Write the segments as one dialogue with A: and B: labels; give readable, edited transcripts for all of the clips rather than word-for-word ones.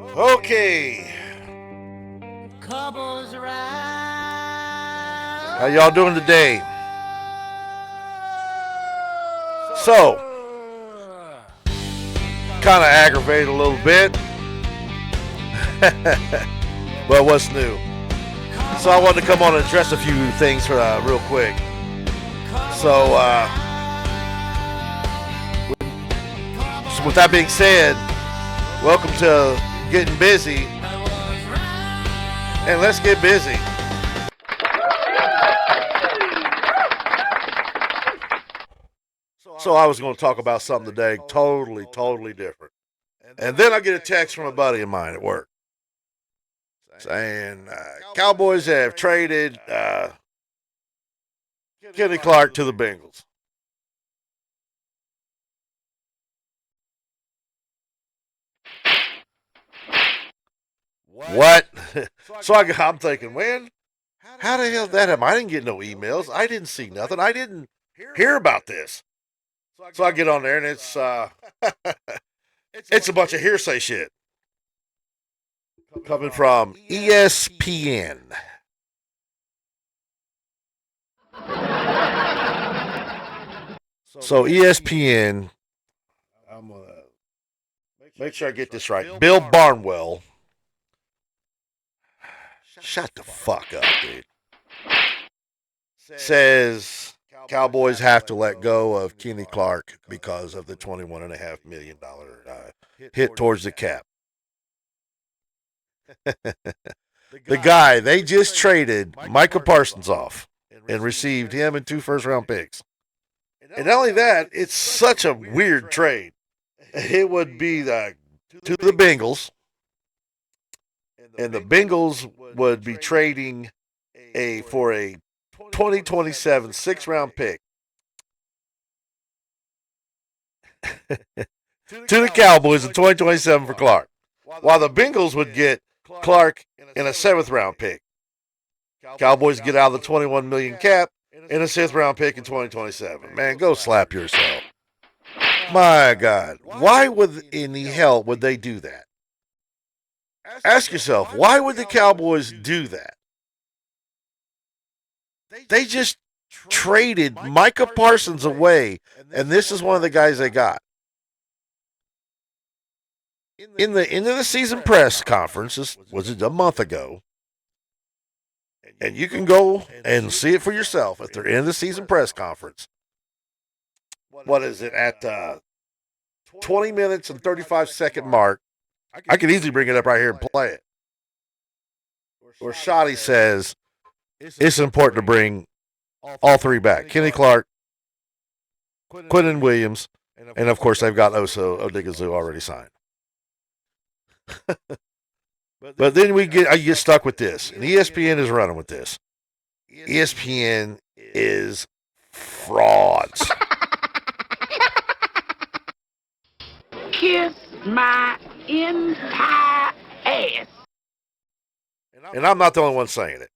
A: Okay.
B: Cowboys
A: How y'all doing today? So, kind of aggravated a little bit. But what's new? So I wanted to come on and address a few things real quick. So, with that being said, welcome to Getting Busy. And let's get busy. So I was going to talk about something today totally different. And then I get a text from a buddy of mine at work saying Cowboys have traded Kenny Clark to the Bengals. What? So I'm thinking, man, how the hell did that happen? I didn't get no emails. I didn't see nothing. I didn't hear about this. So I get on there and it's it's a bunch of hearsay shit coming from ESPN. So ESPN, I'm gonna make sure I get this right. Bill Barnwell. Shut the fuck up, dude. Says Cowboys have to let go of Kenny Clark because of the $21.5 million hit towards the cap. The guy, they just traded Micah Parsons off and received him and 2 first-round picks. And not only that, it's such a weird trade. It would be to the Bengals, and the Bengals would be trading for a 2027 6-round pick to the Cowboys in 2027 for Clark, while the Bengals would get Clark in a 7th-round pick. Cowboys get out of the $21 million cap and a 6th-round pick in 2027. Man, go slap yourself. My God, why in the hell would they do that? Ask yourself, why would the Cowboys do that? They just traded Micah Parsons away, and this is one of the guys they got. In the end of the season press conference, was it a month ago? And you can go and see it for yourself at their end of the season press conference. What is it, at 20 minutes and 35-second mark? I could easily bring it up right here and play it. Where Shoddy says it's important to bring all 3 back. Kenny Clark, Quentin Williams, and of course they've got Oso Odigizou already signed. But then I get stuck with this, and ESPN is running with this. ESPN is frauds.
C: Kiss my entire ass.
A: And I'm not the only one saying it.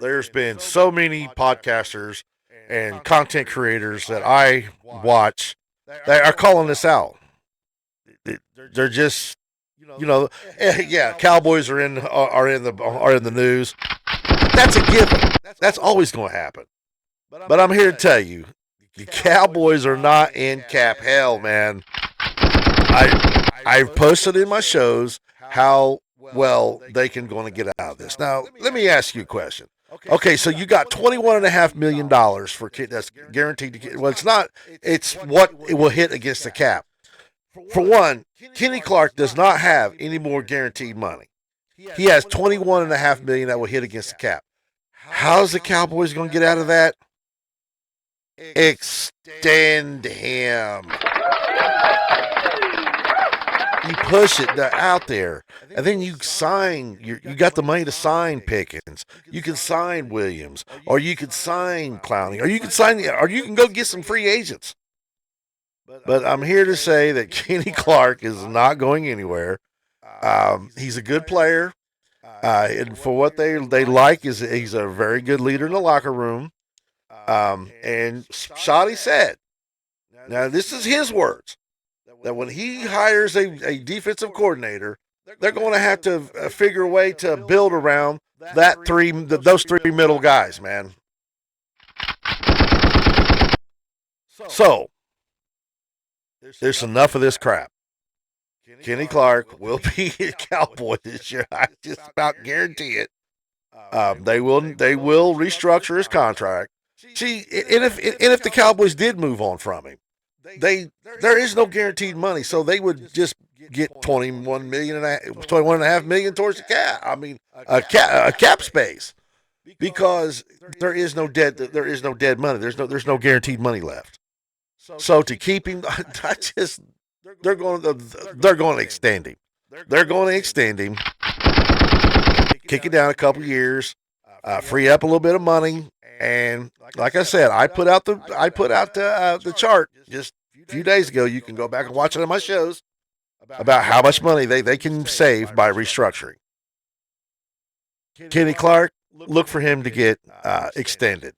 A: There's been so many podcasters and content creators that I watch that are calling this out. They're just, yeah, Cowboys are in the news. That's a given. That's always going to happen. But I'm here to tell you, the Cowboys are not in cap hell, man. I've posted in my shows how well they can going to get out of this. Now, let me ask you a question. Okay, so you got $21.5 million for that's guaranteed to. Well, it's not. It's what it will hit against the cap. For one, Kenny Clark does not have any more guaranteed money. He has $21.5 million that will hit against the cap. How's the Cowboys going to get out of that? Extend him. You push it out there, and then you sign. You got the money to sign Pickens. You can sign Williams, or you can sign Clowney, or you can go get some free agents. But I'm here to say that Kenny Clark is not going anywhere. He's a good player, and for what they like is he's a very good leader in the locker room. And Shoddy said, now this is his words, that when he hires a defensive coordinator, they're going to have to figure a way to build around those three middle guys, man. So there's enough of this crap. Kenny Clark will be a Cowboy this year. I just about guarantee it. They will restructure his contract. See, and if the Cowboys did move on from him, there is no guaranteed money, so they would just get 21.5 million towards the cap. I mean, a cap space, because there is no dead money. There's no guaranteed money left. So to keep him, they're going to extend him. They're going to extend him, kick it down a couple years, free up a little bit of money, and like I said, I put out the chart just a few days ago. You can go back and watch it on my shows about how much money they can save by restructuring. Kenny Clark, look for him to get extended.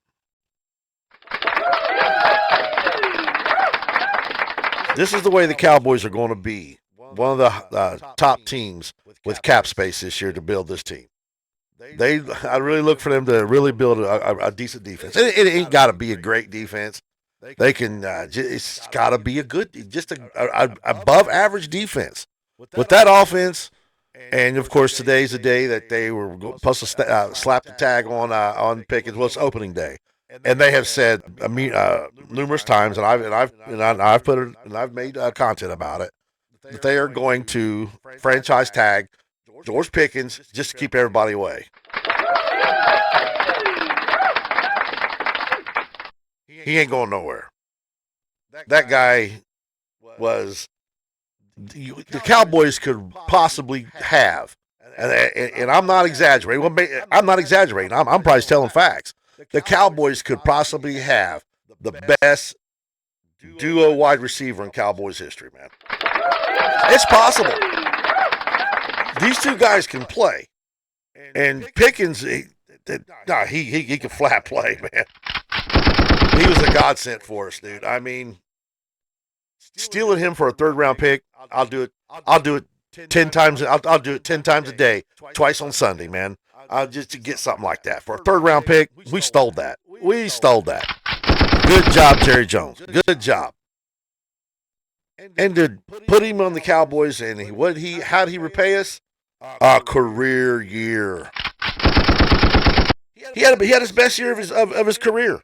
A: This is the way the Cowboys are going to be one of the top teams with cap space this year to build this team. I really look for them to really build a decent defense. It ain't got to be a great defense. They can. It's got to be a good, just a above average defense. With that offense, and of course today's the day that they were supposed to slap the tag on Pickens. Well, it's opening day. And they have said numerous times, and I've put it, and I've made content about it, that they are going to franchise tag George Pickens just to keep everybody away. He ain't going nowhere. That guy was the Cowboys could possibly have, and I'm not exaggerating. I'm not exaggerating. I'm probably telling facts. The Cowboys could possibly have the best duo wide receiver in Cowboys history, man. It's possible. These two guys can play. And Pickens, he can flat play, man. He was a godsend for us, dude. I mean, stealing him for a third-round pick, I'll do it 10 times. I'll do it 10 times a day, twice on Sunday, man. Just to get something like that. For a third-round pick, we stole that. We stole that. Good job, Jerry Jones. Good job. And to put him on the Cowboys, and how'd he repay us? A career year. He had his best year of his career.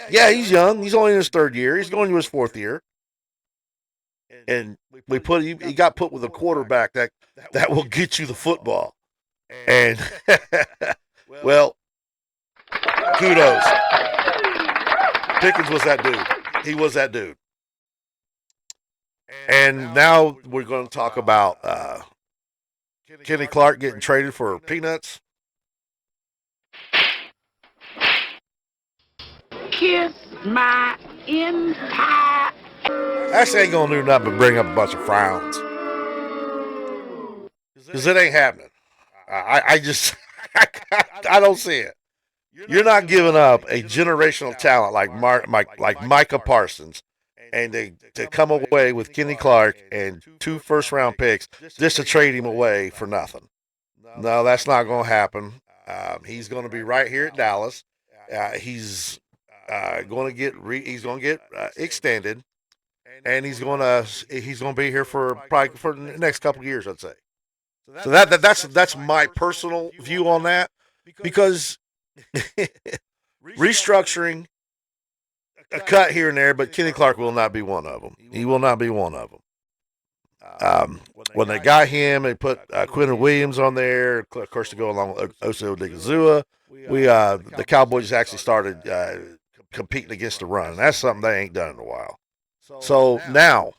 A: Yeah, he's young. He's only in his third year. He's going to his fourth year. And he got put with a quarterback that will get you the football. And well, kudos. Pickens was that dude. He was that dude. And now we're going to talk about Kenny Clark getting traded for peanuts.
C: Kiss my entire.
A: Actually, ain't going to do nothing but bring up a bunch of frowns. Because it ain't happening. I just, I don't see it. You're not giving up a generational talent like Micah Parsons, and to come away with Kenny Clark and 2 first-round picks just to trade him away for nothing. No, that's not going to happen. He's going to be right here at Dallas. He's going to get extended, and he's going to be here for probably for the next couple of years, I'd say. So that's my personal view on that, because restructuring, a cut here and there, but Kenny Clark will not be one of them. He will not be one of them. When they got him, they put Quentin Williams on there, of course, to go along with Oso Odigizua. The Cowboys actually started competing against the run, and that's something they ain't done in a while. So now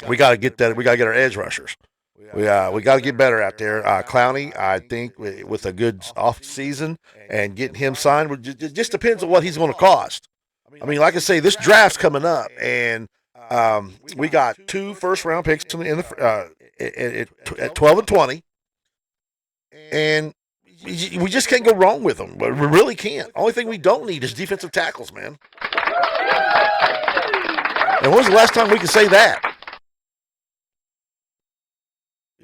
A: we got to get that. We got to get our edge rushers. We got to get better out there. Clowney, I think, with a good off season and getting him signed, it just depends on what he's going to cost. I mean, like I say, this draft's coming up, and we got 2 first-round picks at 12 and 20, and we just can't go wrong with them. We really can't. Only thing we don't need is defensive tackles, man. And when was the last time we could say that?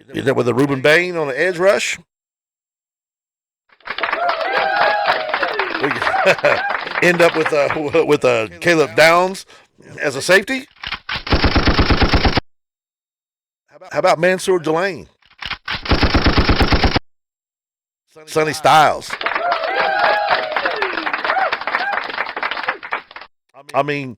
A: Is that with a Reuben Bain on the edge rush? We end up with a Caleb Downs as a safety. How about Mansour Delane? Sonny Styles. I mean,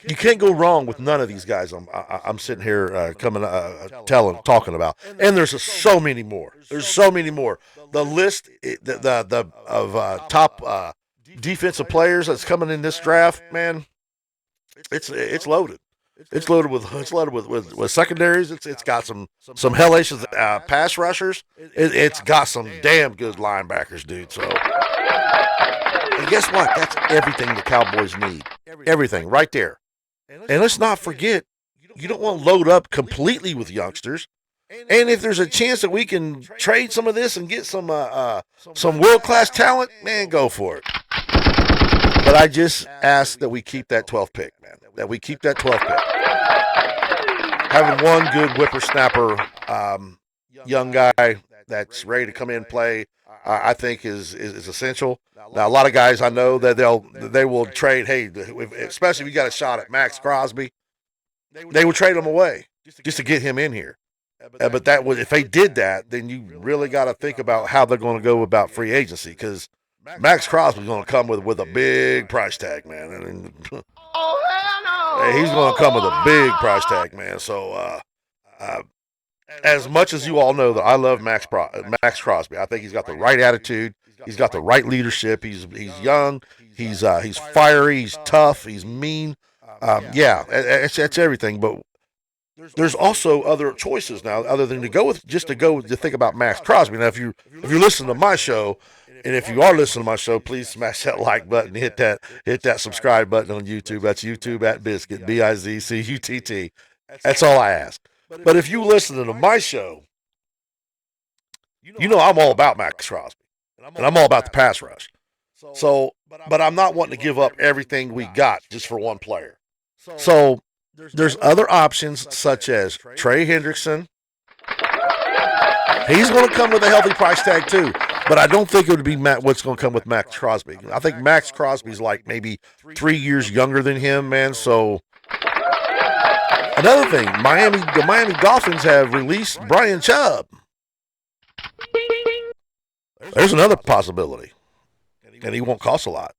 A: you can't go wrong with none of these guys. I'm sitting here talking about, and there's so many more. There's so many more. The list, of top defensive players that's coming in this draft, man, it's loaded. It's loaded with secondaries. It's got some hellacious pass rushers. It's got some damn good linebackers, dude. So, and guess what? That's everything the Cowboys need. Everything right there. And let's not forget, you don't want to load up completely with youngsters. And if there's a chance that we can trade some of this and get some world-class talent, man, go for it. But I just ask that we keep that 12th pick, man. That we keep that 12th pick. Having one good whippersnapper, young guy that's ready to come in and play, I think is essential. Now, a lot of guys I know that they will trade. Hey, especially if you got a shot at Max Crosby, they would trade him away just to get him in here. But that would, if they did that, then you really got to think about how they're going to go about free agency, because Max Crosby's going to come with a big price tag, man. I mean, he's going to come with a big price tag, man. So, as much as you all know that I love Max Crosby, I think he's got the right attitude. He's got the right leadership. He's young. He's fiery. He's tough. He's mean. It's everything. But there's also other choices now, other than to think about Max Crosby. Now, if you listen to my show, and if you are listening to my show, please smash that like button, hit that subscribe button on YouTube. That's YouTube at Biscuit, BIZCUTT. That's all I ask. But if you listen to my show, you know I'm all about Max Crosby, and I'm all about the pass rush. So, but I'm not wanting to give up everything we got just for one player. So there's other options such as Trey Hendrickson. He's going to come with a healthy price tag too, but I don't think it would be what's going to come with Max Crosby. I think Max Crosby's like maybe 3 years younger than him, man. So another thing, the Miami Dolphins have released Brian Chubb. There's another possibility, and he won't cost a lot.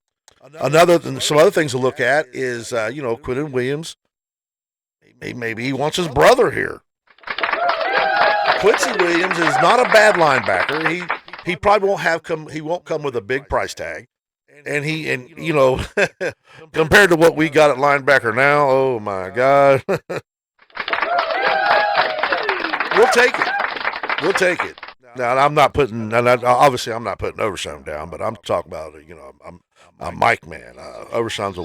A: Some other things to look at is Quinnen Williams. Maybe he wants his brother here. Quincy Williams is not a bad linebacker. He probably won't come with a big price tag. And compared to what we got at linebacker now, oh my God. We'll take it. Now, I'm not putting Overshown down, but I'm talking about, I'm a Mike man. Overshown's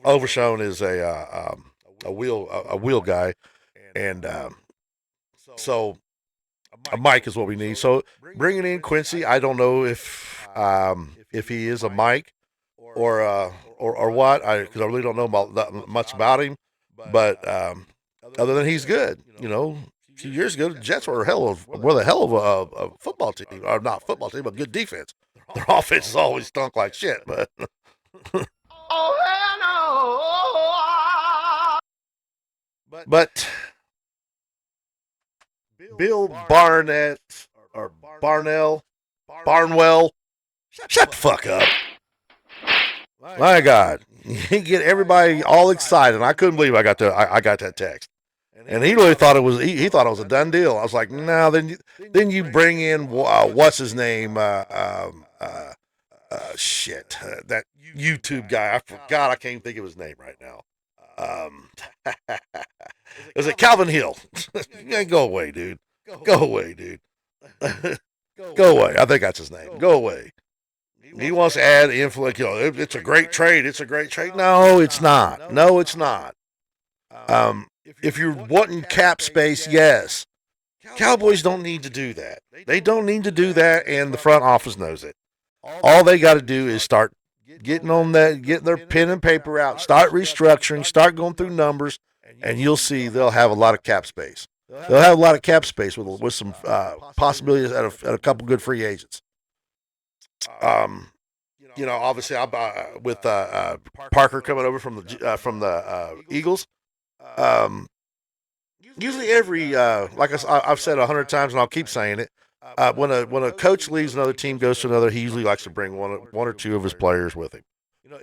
A: Overshown is a wheel guy, and so a Mike is what we need. So bringing in Quincy, I don't know if he is a Mike or what, because I really don't know much about him, but other than he's good, a few years ago the Jets were a hell of a football team, or not football team, but good defense. Their offense has always stunk like shit, but. But Bill Barnett or Barnwell, shut the fuck up. My God, he get everybody all excited. And I couldn't believe I got that text, and he really thought it was he thought it was a done deal. I was like, no. Then you bring in what's his name? That YouTube guy. I forgot. I can't even think of his name right now. Is it Calvin Hill? Go away, dude. Go away, dude. Go away. I think that's his name. Go away. He wants to add influence. It's a great trade. It's a great trade. No, it's not. No, it's not. If you're wanting cap space, yes. Cowboys don't need to do that. They don't need to do that, and the front office knows it. All they got to do is start getting on that, getting their pen and paper out, start restructuring, start going through numbers, and you'll see they'll have a lot of cap space. They'll have a lot of cap space with some possibilities at a couple good free agents. Obviously, with Parker coming over from the Eagles. Usually, every like I've said 100 times, and I'll keep saying it. When a coach leaves another team, goes to another, he usually likes to bring one or two of his players with him.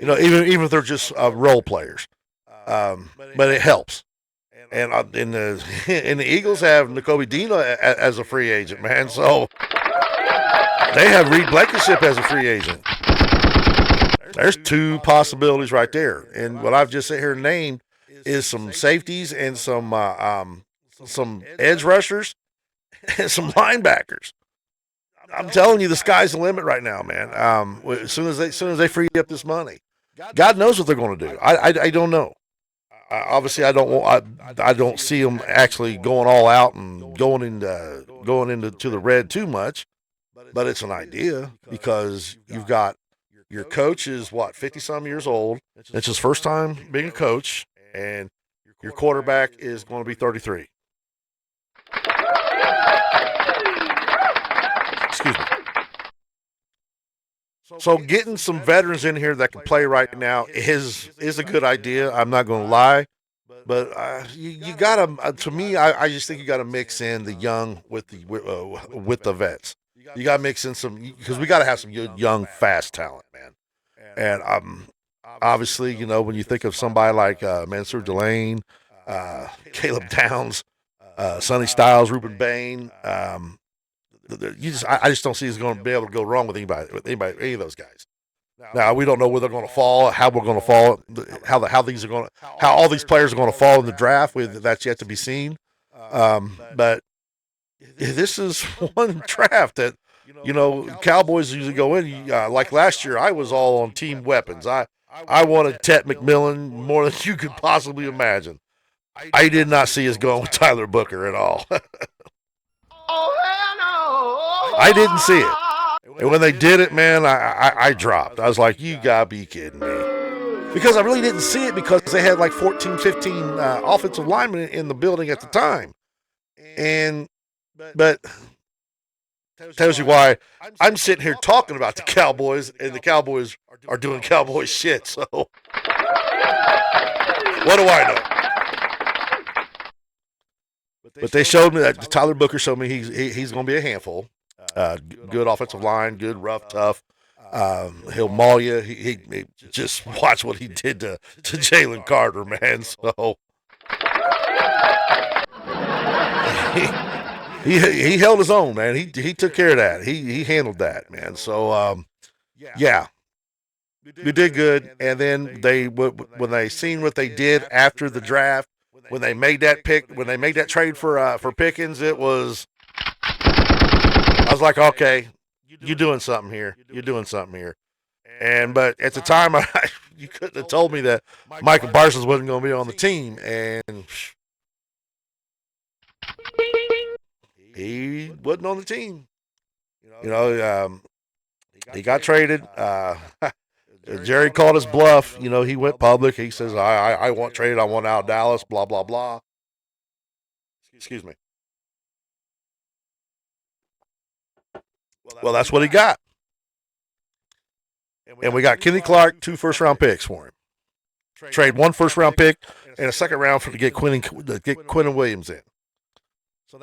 A: Even if they're just role players. But it helps. And in the Eagles have N'Kobe Dean as a free agent, man. So they have Reed Blankenship as a free agent. There's two possibilities right there. And what I've just sit here and named is some safeties and some edge rushers and some linebackers. I'm telling you, the sky's the limit right now, man. As soon as they free up this money, God knows what they're going to do. I don't know. Obviously, I don't see them actually going all out and going into the red too much. But it's an idea because you've got your coach is 50-some years old. It's his first time being a coach, and your quarterback is going to be 33. Excuse me. So getting some veterans in here that can play right now is a good idea. I'm not going to lie, but you got to. To me, I just think you got to mix in the young with the vets. You got to mix in some because we got to have some young, fast talent, man. And obviously, when you think of somebody like Mansour Delane, Caleb Downs, Sonny Styles, Ruben Bain. I just don't see it's going to be able to go wrong with anybody, any of those guys. Now we don't know where they're going to fall, how we're going to fall, how all these players are going to fall in the draft. That's yet to be seen. But this is one draft that Cowboys usually go in. Like last year, I was all on team weapons. I wanted Tet McMillan more than you could possibly imagine. I did not see us going with Tyler Booker at all. I didn't see it. And when they did it, man, I dropped. I was like, you gotta be kidding me. Because I really didn't see it because they had like 14, 15 offensive linemen in the building at the time. But tells you why I'm sitting here talking about the Cowboys, and the Cowboys are doing Cowboy shit. So what do I know? But they showed me that Tyler Booker showed me he's going to be a handful. Good offensive line, good rough, tough. He'll maul you. He just watch what he did to Jalen Carter, man. So he held his own, man. He took care of that. He handled that, man. So yeah, we did good. And then when they seen what they did after the draft, when they made that trade for Pickens, I was like, okay, you're doing something here. But at the time, you couldn't have told me that Michael Parsons wasn't going to be on the team, and he wasn't on the team. He got traded. Jerry called his bluff. He went public. He says, I want traded. I want out of Dallas, blah, blah, blah. Excuse me. Well, that's what he got. And we got Kenny Clark, 2 first-round picks for him. Trade 1 first-round pick and a second round to get Quentin Williams in.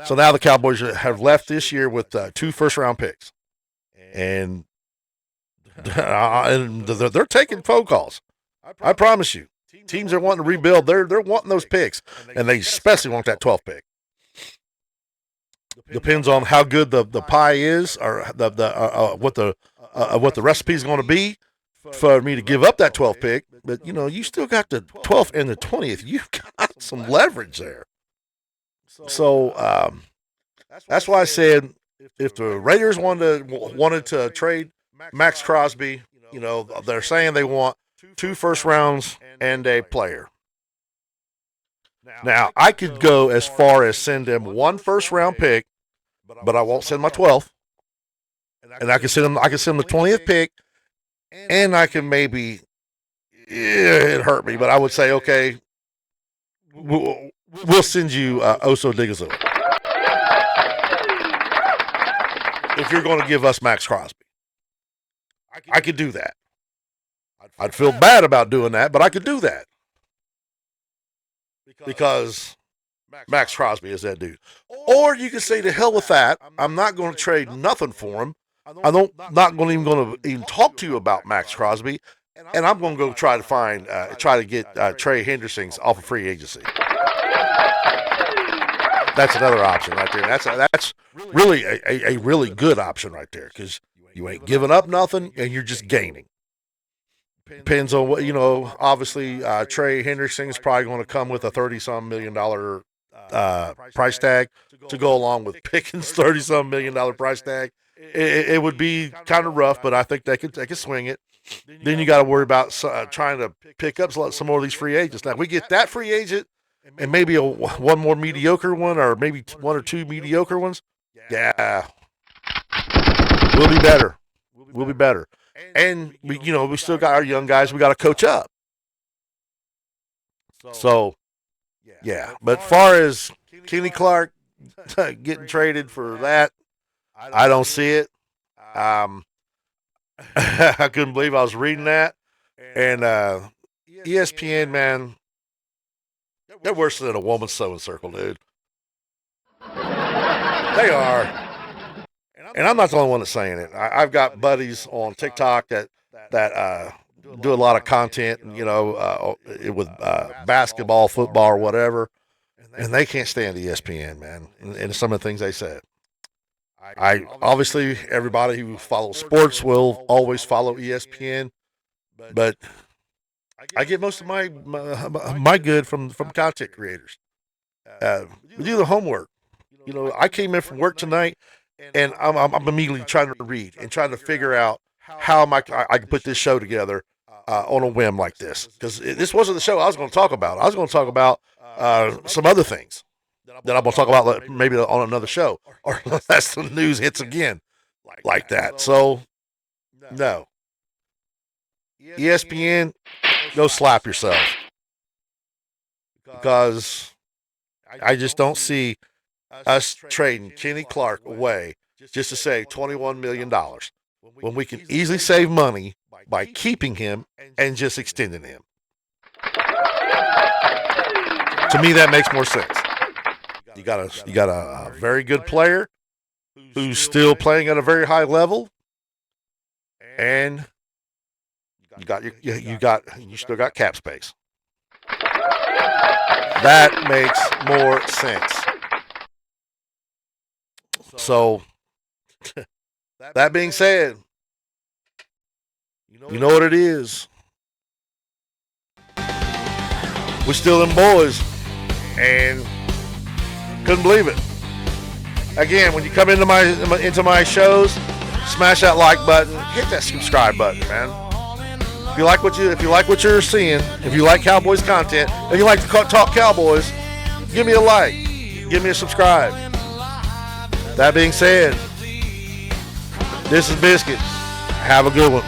A: So now the Cowboys have left this year with 2 first-round picks. And they're taking phone calls. I promise you. Teams are wanting to rebuild. They're wanting those picks, and they especially want that 12th pick. Depends on how good the pie is, or what the recipe is going to be for me to give up that 12th pick. But you still got the 12th and the 20th. You've got some leverage there. So that's why I said if the Raiders wanted to trade Max Crosby, they're saying they want 2 first rounds and a player. Now, I could go as far as send them 1 first round pick, but I won't send my 12th. And I can send them the 20th pick, and I can maybe, it hurt me, but I would say, okay, we'll send you Oso Digazoo if you're going to give us Max Crosby. I could do that. I'd feel bad about doing that, but I could do that because Max Crosby is that dude. Or you can say to hell with that. I'm not going to trade nothing for him. I'm not going to even talk to you about Max Crosby, and I'm going to go try to get Trey Hendrickson off of free agency. That's another option right there. That's really a really good option right there because you ain't giving up nothing and you're just gaining. Depends on what, obviously Trey Hendrickson is probably going to come with a $30-some million price tag to go along with Pickens' $30-some million price tag. It would be kind of rough, but I think they could swing it. Then you got to worry about trying to pick up some more of these free agents. Now, if we get that free agent and maybe one more mediocre one or maybe one or two mediocre ones, yeah, we'll be better. We'll be better. And we still got our young guys we got to coach up. So, yeah. But far as Kenny Clark getting traded for that, I don't see it. I couldn't believe I was reading that. And ESPN, man, they're worse than a woman's sewing circle, dude. They are. And I'm not the only one that's saying it. I've got buddies on TikTok that do a lot of content, with basketball, football, or whatever, and they can't stand ESPN, man, and some of the things they said. Obviously everybody who follows sports will always follow ESPN, but I get most of my good from content creators. We do the homework. I came in from work tonight. And I'm immediately trying to read and trying to figure out how I can put this show together on a whim like this. Because this wasn't the show I was going to talk about. I was going to talk about some other things that I'm going to talk about maybe on another show. Or unless the news hits again like that. So, no. ESPN, go slap yourself. Because I just don't see us trading Kenny Clark away just to save $21 million when we can easily save money by keeping him and just extending him. To me, that makes more sense. You got a very good player who's still playing at a very high level, and you still got cap space. That makes more sense. So, that being said, you know what it is. We're still them boys, and couldn't believe it. Again, when you come into my shows, smash that like button, hit that subscribe button, man. If you like what you're seeing, if you like Cowboys content, if you like to talk Cowboys, give me a like, give me a subscribe. That being said, this is Biscuit. Have a good one.